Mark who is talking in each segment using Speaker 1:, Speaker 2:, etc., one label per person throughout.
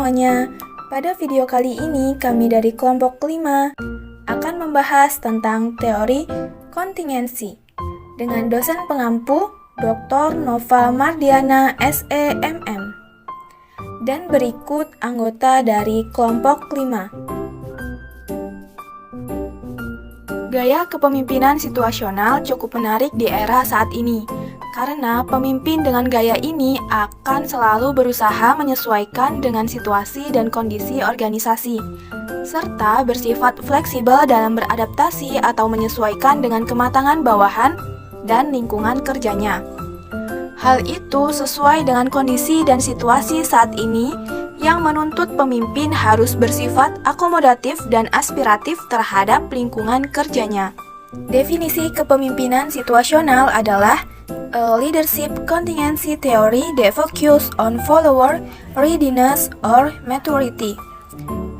Speaker 1: semuanya. Pada video kali ini kami dari kelompok 5 akan membahas tentang teori kontingensi dengan dosen pengampu Dr. Nova Mardiana SEMM. Dan berikut anggota dari kelompok 5. Gaya kepemimpinan situasional cukup menarik di era saat ini, karena pemimpin dengan gaya ini akan selalu berusaha menyesuaikan dengan situasi dan kondisi organisasi, serta bersifat fleksibel dalam beradaptasi atau menyesuaikan dengan kematangan bawahan dan lingkungan kerjanya. Hal itu sesuai dengan kondisi dan situasi saat ini yang menuntut pemimpin harus bersifat akomodatif dan aspiratif terhadap lingkungan kerjanya. Definisi kepemimpinan situasional adalah a leadership contingency theory that focuses on follower readiness or maturity.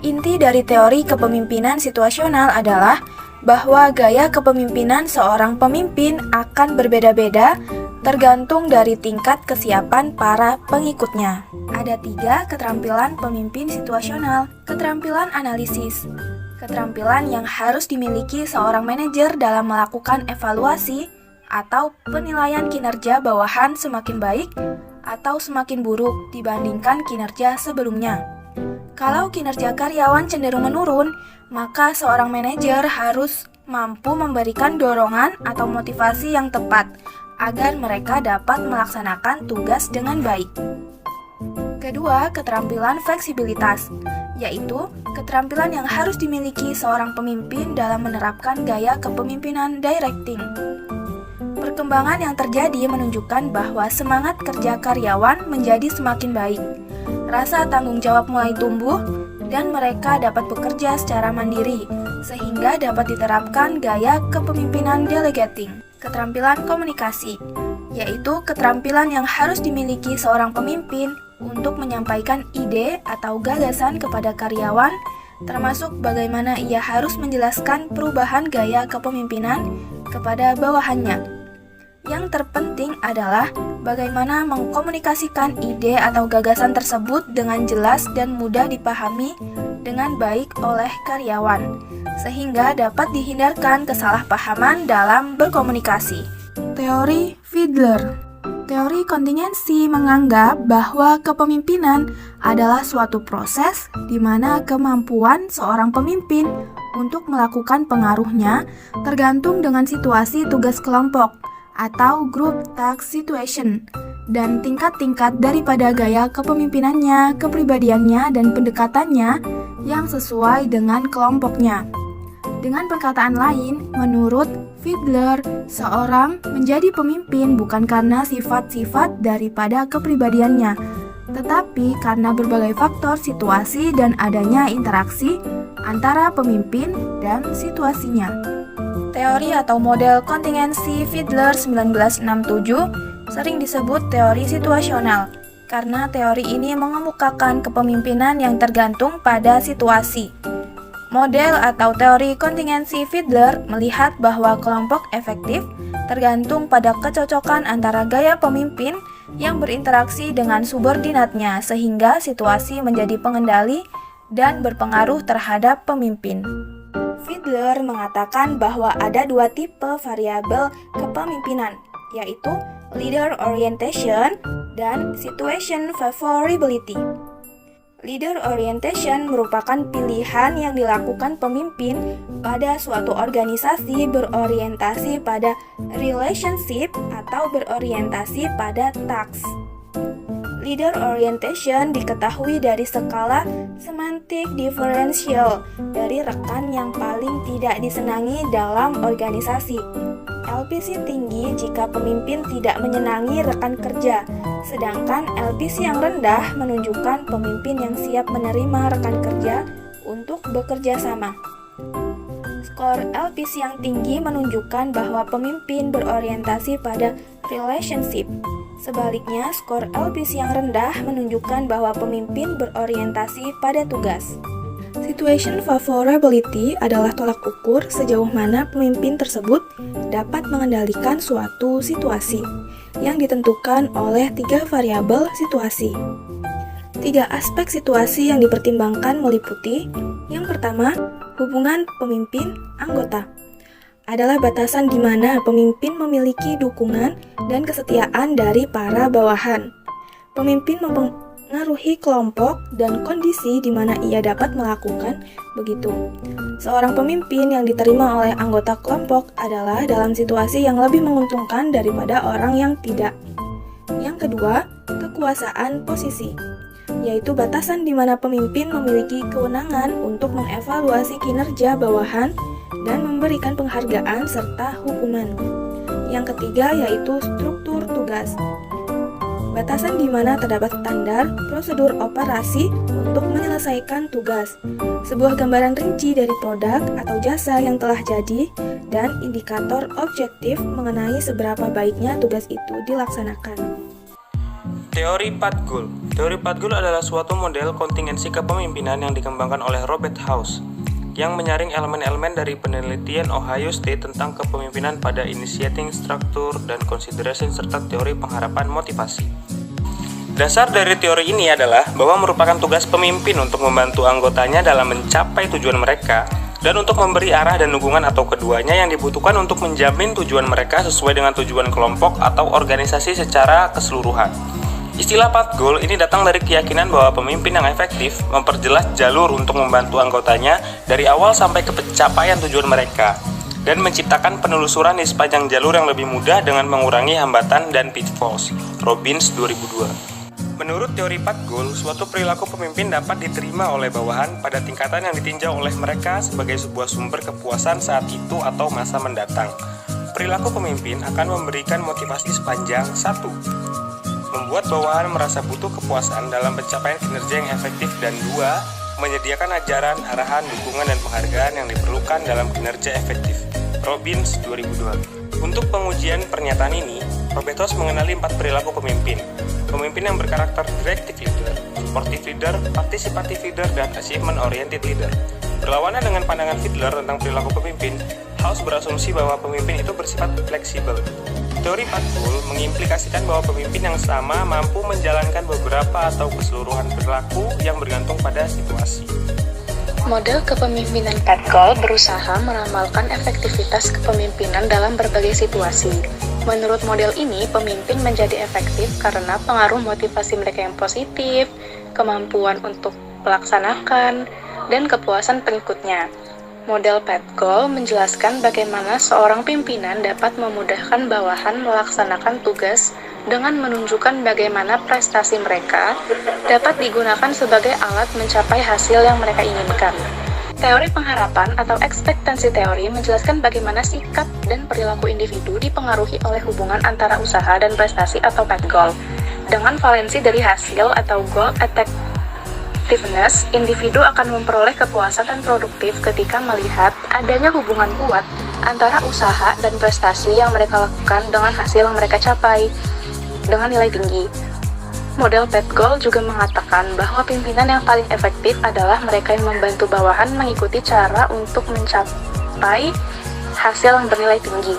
Speaker 1: Inti dari teori kepemimpinan situasional adalah bahwa gaya kepemimpinan seorang pemimpin akan berbeda-beda tergantung dari tingkat kesiapan para pengikutnya. Ada 3 keterampilan pemimpin situasional. Keterampilan analisis, keterampilan yang harus dimiliki seorang manajer dalam melakukan evaluasi atau penilaian kinerja bawahan semakin baik atau semakin buruk dibandingkan kinerja sebelumnya. Kalau kinerja karyawan cenderung menurun, maka seorang manajer harus mampu memberikan dorongan atau motivasi yang tepat agar mereka dapat melaksanakan tugas dengan baik. Kedua, keterampilan fleksibilitas, yaitu keterampilan yang harus dimiliki seorang pemimpin dalam menerapkan gaya kepemimpinan directing. Perkembangan yang terjadi menunjukkan bahwa semangat kerja karyawan menjadi semakin baik. Rasa tanggung jawab mulai tumbuh dan mereka dapat bekerja secara mandiri, sehingga dapat diterapkan gaya kepemimpinan delegating. Keterampilan komunikasi, yaitu keterampilan yang harus dimiliki seorang pemimpin untuk menyampaikan ide atau gagasan kepada karyawan, termasuk bagaimana ia harus menjelaskan perubahan gaya kepemimpinan kepada bawahannya. Yang terpenting adalah bagaimana mengkomunikasikan ide atau gagasan tersebut dengan jelas dan mudah dipahami dengan baik oleh karyawan, sehingga dapat dihindarkan kesalahpahaman dalam berkomunikasi. Teori Fiedler. Teori kontingensi menganggap bahwa kepemimpinan adalah suatu proses di mana kemampuan seorang pemimpin untuk melakukan pengaruhnya tergantung dengan situasi tugas kelompok atau group task situation, dan tingkat-tingkat daripada gaya kepemimpinannya, kepribadiannya, dan pendekatannya yang sesuai dengan kelompoknya. Dengan perkataan lain, menurut Fiedler, seorang menjadi pemimpin bukan karena sifat-sifat daripada kepribadiannya, tetapi karena berbagai faktor situasi dan adanya interaksi antara pemimpin dan situasinya. Teori atau model kontingensi Fiedler 1967 sering disebut teori situasional karena teori ini mengemukakan kepemimpinan yang tergantung pada situasi. Model atau teori kontingensi Fiedler melihat bahwa kelompok efektif tergantung pada kecocokan antara gaya pemimpin yang berinteraksi dengan subordinatnya sehingga situasi menjadi pengendali dan berpengaruh terhadap pemimpin. Fiedler mengatakan bahwa ada 2 tipe variabel kepemimpinan, yaitu leader orientation dan situation favorability. Leader orientation merupakan pilihan yang dilakukan pemimpin pada suatu organisasi berorientasi pada relationship atau berorientasi pada task. Leader orientation diketahui dari skala semantik diferensial dari rekan yang paling tidak disenangi dalam organisasi. LPC tinggi jika pemimpin tidak menyenangi rekan kerja, sedangkan LPC yang rendah menunjukkan pemimpin yang siap menerima rekan kerja untuk bekerja sama. Skor LPC yang tinggi menunjukkan bahwa pemimpin berorientasi pada relationship. Sebaliknya, skor LPC yang rendah menunjukkan bahwa pemimpin berorientasi pada tugas. Situation favorability adalah tolak ukur sejauh mana pemimpin tersebut dapat mengendalikan suatu situasi yang ditentukan oleh 3 variabel situasi. Tiga aspek situasi yang dipertimbangkan meliputi: yang pertama, hubungan pemimpin-anggota adalah batasan di mana pemimpin memiliki dukungan dan kesetiaan dari para bawahan. Pemimpin mempengaruhi kelompok dan kondisi di mana ia dapat melakukan begitu. Seorang pemimpin yang diterima oleh anggota kelompok adalah dalam situasi yang lebih menguntungkan daripada orang yang tidak. Yang kedua, kekuasaan posisi, yaitu batasan di mana pemimpin memiliki kewenangan untuk mengevaluasi kinerja bawahan dan memberikan penghargaan serta hukuman. Yang ketiga yaitu struktur tugas, batasan di mana terdapat standar prosedur operasi untuk menyelesaikan tugas, sebuah gambaran rinci dari produk atau jasa yang telah jadi, dan indikator objektif mengenai seberapa baiknya tugas itu dilaksanakan.
Speaker 2: Teori 4 Goal. Teori 4 Goal adalah suatu model kontingensi kepemimpinan yang dikembangkan oleh Robert House, yang menyaring elemen-elemen dari penelitian Ohio State tentang kepemimpinan pada initiating structure dan consideration serta teori pengharapan motivasi. Dasar dari teori ini adalah bahwa merupakan tugas pemimpin untuk membantu anggotanya dalam mencapai tujuan mereka dan untuk memberi arah dan dukungan atau keduanya yang dibutuhkan untuk menjamin tujuan mereka sesuai dengan tujuan kelompok atau organisasi secara keseluruhan. Istilah path goal ini datang dari keyakinan bahwa pemimpin yang efektif memperjelas jalur untuk membantu anggotanya dari awal sampai ke pencapaian tujuan mereka dan menciptakan penelusuran di sepanjang jalur yang lebih mudah dengan mengurangi hambatan dan pitfalls. Robbins 2002. Menurut teori path goal, suatu perilaku pemimpin dapat diterima oleh bawahan pada tingkatan yang ditinjau oleh mereka sebagai sebuah sumber kepuasan saat itu atau masa mendatang. Perilaku pemimpin akan memberikan motivasi sepanjang 1. Membuat bawahan merasa butuh kepuasan dalam pencapaian kinerja yang efektif, dan 2. Menyediakan ajaran, arahan, dukungan, dan penghargaan yang diperlukan dalam kinerja efektif. Robbins 2002. Untuk pengujian pernyataan ini, Robertos mengenali 4 perilaku pemimpin. Pemimpin yang berkarakter directive leader, supportive leader, participative leader, dan achievement-oriented leader. Berlawanan dengan pandangan Fiedler tentang perilaku pemimpin, House berasumsi bahwa pemimpin itu bersifat fleksibel. Teori path goal mengimplikasikan bahwa pemimpin yang sama mampu menjalankan beberapa atau keseluruhan perilaku yang bergantung pada situasi.
Speaker 3: Model kepemimpinan path goal berusaha meramalkan efektivitas kepemimpinan dalam berbagai situasi. Menurut model ini, pemimpin menjadi efektif karena pengaruh motivasi mereka yang positif, kemampuan untuk melaksanakan, dan kepuasan pengikutnya. Model path goal menjelaskan bagaimana seorang pimpinan dapat memudahkan bawahan melaksanakan tugas dengan menunjukkan bagaimana prestasi mereka dapat digunakan sebagai alat mencapai hasil yang mereka inginkan. Teori pengharapan atau ekspektansi teori menjelaskan bagaimana sikap dan perilaku individu dipengaruhi oleh hubungan antara usaha dan prestasi atau path goal. Dengan valensi dari hasil atau goal effectiveness, individu akan memperoleh kepuasan dan produktif ketika melihat adanya hubungan kuat antara usaha dan prestasi yang mereka lakukan dengan hasil yang mereka capai dengan nilai tinggi. Model path goal juga mengatakan bahwa pimpinan yang paling efektif adalah mereka yang membantu bawahan mengikuti cara untuk mencapai hasil yang bernilai tinggi.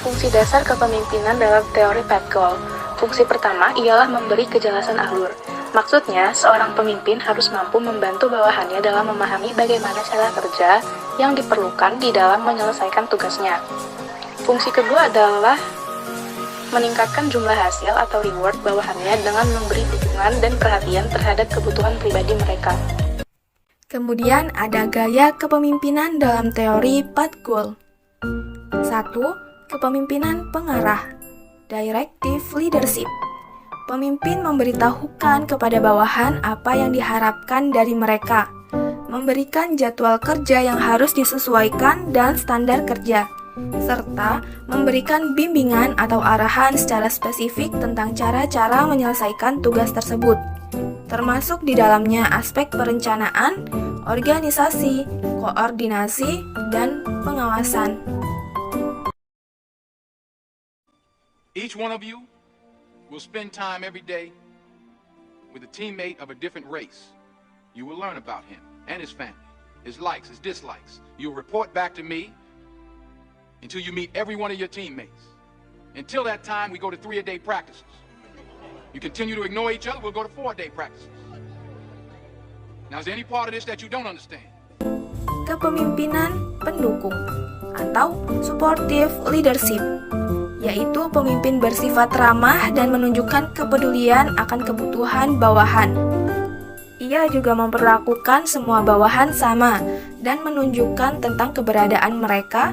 Speaker 3: Fungsi dasar kepemimpinan dalam teori path goal. Fungsi pertama ialah memberi kejelasan alur. Maksudnya, seorang pemimpin harus mampu membantu bawahannya dalam memahami bagaimana cara kerja yang diperlukan di dalam menyelesaikan tugasnya. Fungsi kedua adalah meningkatkan jumlah hasil atau reward bawahannya dengan memberi dukungan dan perhatian terhadap kebutuhan pribadi mereka.
Speaker 1: Kemudian ada gaya kepemimpinan dalam teori path goal. 1. Kepemimpinan pengarah, directive leadership. Pemimpin memberitahukan kepada bawahan apa yang diharapkan dari mereka, memberikan jadwal kerja yang harus disesuaikan dan standar kerja, serta memberikan bimbingan atau arahan secara spesifik tentang cara-cara menyelesaikan tugas tersebut, termasuk di dalamnya aspek perencanaan, organisasi, koordinasi, dan pengawasan.
Speaker 4: Each one of you will spend time every day with a teammate of a different race. You will learn about him and his family, his likes, his dislikes. You'll report back to me until you meet every one of your teammates. Until that time, we go to 3-a-day practices. You continue to ignore each other, we'll go to 4-a-day practices. Now, is there any part of this that you don't understand?
Speaker 1: Kepemimpinan pendukung atau supportive leadership, yaitu pemimpin bersifat ramah dan menunjukkan kepedulian akan kebutuhan bawahan. Ia juga memperlakukan semua bawahan sama dan menunjukkan tentang keberadaan mereka,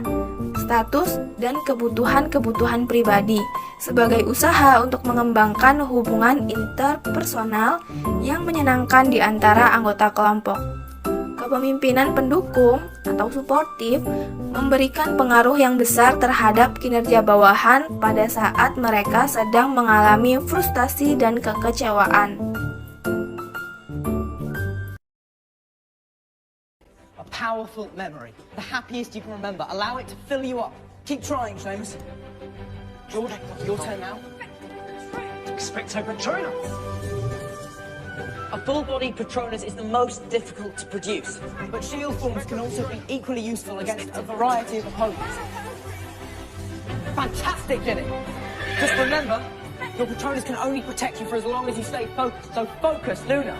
Speaker 1: status, dan kebutuhan-kebutuhan pribadi sebagai usaha untuk mengembangkan hubungan interpersonal yang menyenangkan di antara anggota kelompok. Kepemimpinan pendukung atau suportif memberikan pengaruh yang besar terhadap kinerja bawahan pada saat mereka sedang mengalami frustasi dan kekecewaan.
Speaker 5: A powerful memory, the happiest you can remember. Allow it to fill you up. Keep trying, James. George, your turn now. Expecto Patronus. A full-bodied Patronus is the most difficult to produce, but shield forms can also be equally useful against a variety of opponents. Fantastic, Ginny! Just remember, your Patronus can only protect you for as long as you stay focused, so focus, Luna!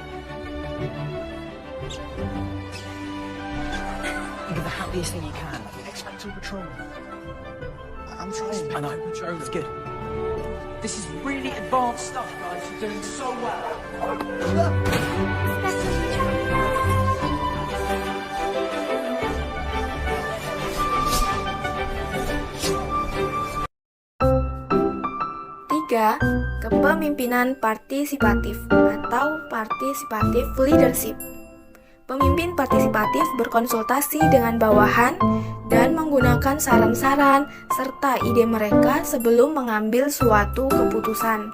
Speaker 5: Think of the happiest thing you can. Expecto Patronus. I'm trying. I know, Patronus, good. This is really advanced stuff, guys. You're doing so well.
Speaker 1: Tiga, kepemimpinan partisipatif atau participative leadership. Pemimpin partisipatif berkonsultasi dengan bawahan dan menggunakan saran-saran serta ide mereka sebelum mengambil suatu keputusan.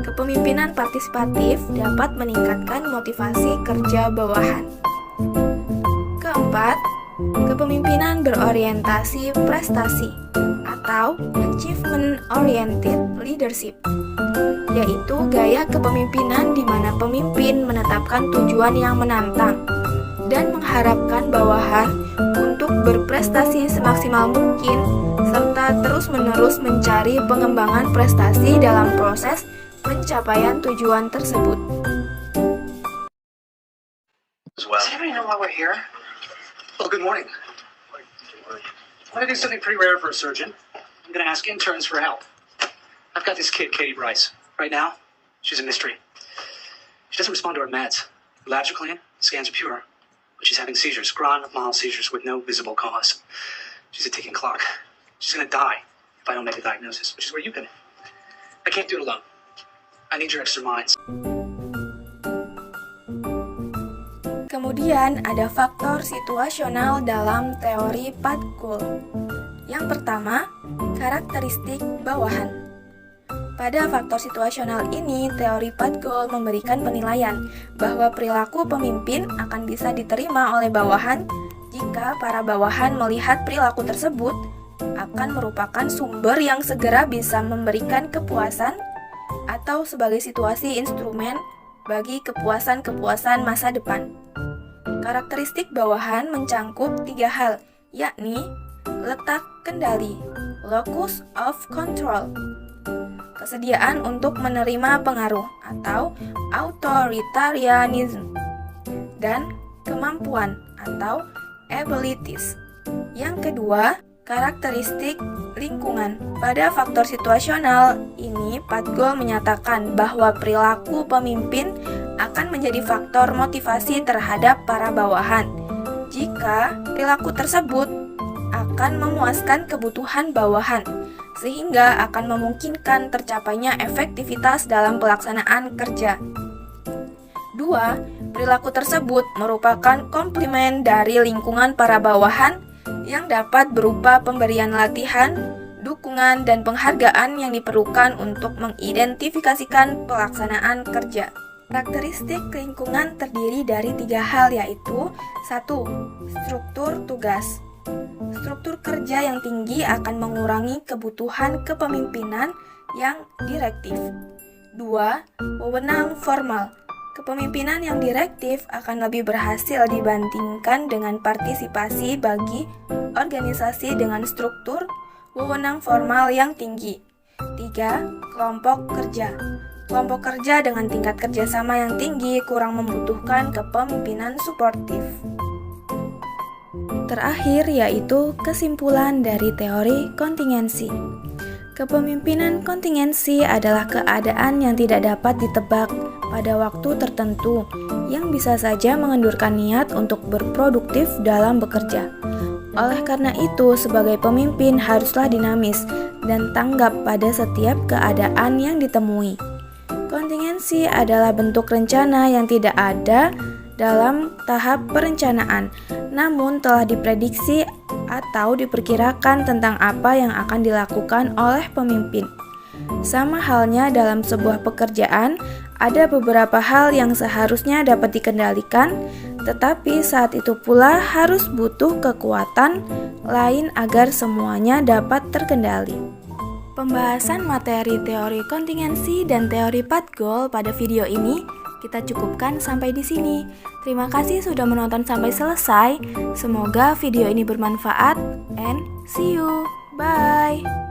Speaker 1: Kepemimpinan partisipatif dapat meningkatkan motivasi kerja bawahan. Keempat, kepemimpinan berorientasi prestasi atau achievement-oriented leadership, yaitu gaya kepemimpinan di mana pemimpin menetapkan tujuan yang menantang dan mengharapkan bawahan untuk berprestasi semaksimal mungkin serta terus-menerus mencari pengembangan prestasi dalam proses pencapaian tujuan tersebut.
Speaker 6: Does anybody know why we're here? Well, good morning. I want to do something pretty rare for a surgeon. I'm going to ask interns for help. I've got this kid, Katie Bryce. Right now, she's a mystery. She doesn't respond to her meds. Her labs are clean, scans are pure, but she's having seizures, grand mal seizures with no visible cause. She's a ticking clock. She's going to die if I don't make a diagnosis, which is where you come in. I can't do it alone. I need your extra minds.
Speaker 1: Kemudian ada faktor situasional dalam teori Padgul. Yang pertama, karakteristik bawahan. Pada faktor situasional ini, teori Padgul memberikan penilaian bahwa perilaku pemimpin akan bisa diterima oleh bawahan jika para bawahan melihat perilaku tersebut akan merupakan sumber yang segera bisa memberikan kepuasan atau sebagai situasi instrumen bagi kepuasan-kepuasan masa depan. Karakteristik bawahan mencangkup 3 hal, yakni letak kendali, locus of control, kesediaan untuk menerima pengaruh atau authoritarianism, dan kemampuan atau abilities. Yang kedua, karakteristik lingkungan. Pada faktor situasional ini, Padgul menyatakan bahwa perilaku pemimpin akan menjadi faktor motivasi terhadap para bawahan jika perilaku tersebut akan memuaskan kebutuhan bawahan, sehingga akan memungkinkan tercapainya efektivitas dalam pelaksanaan kerja. 2. Perilaku tersebut merupakan komplimen dari lingkungan para bawahan yang dapat berupa pemberian latihan, dukungan, dan penghargaan yang diperlukan untuk mengidentifikasikan pelaksanaan kerja. Karakteristik lingkungan terdiri dari 3 hal, yaitu 1. Struktur tugas. Struktur kerja yang tinggi akan mengurangi kebutuhan kepemimpinan yang direktif. 2. Wewenang formal. Kepemimpinan yang direktif akan lebih berhasil dibandingkan dengan partisipasi bagi organisasi dengan struktur wewenang formal yang tinggi. 3. Kelompok kerja. Kelompok kerja dengan tingkat kerjasama yang tinggi kurang membutuhkan kepemimpinan suportif. Terakhir yaitu kesimpulan dari teori kontingensi. Kepemimpinan kontingensi adalah keadaan yang tidak dapat ditebak pada waktu tertentu yang bisa saja mengendurkan niat untuk berproduktif dalam bekerja. Oleh karena itu, sebagai pemimpin haruslah dinamis dan tanggap pada setiap keadaan yang ditemui. Kontingensi adalah bentuk rencana yang tidak ada dalam tahap perencanaan, namun telah diprediksi atau diperkirakan tentang apa yang akan dilakukan oleh pemimpin. Sama halnya dalam sebuah pekerjaan, ada beberapa hal yang seharusnya dapat dikendalikan, tetapi saat itu pula harus butuh kekuatan lain agar semuanya dapat terkendali. Pembahasan materi teori kontingensi dan teori 4 goal pada video ini kita cukupkan sampai di sini. Terima kasih sudah menonton sampai selesai. Semoga video ini bermanfaat and see you. Bye.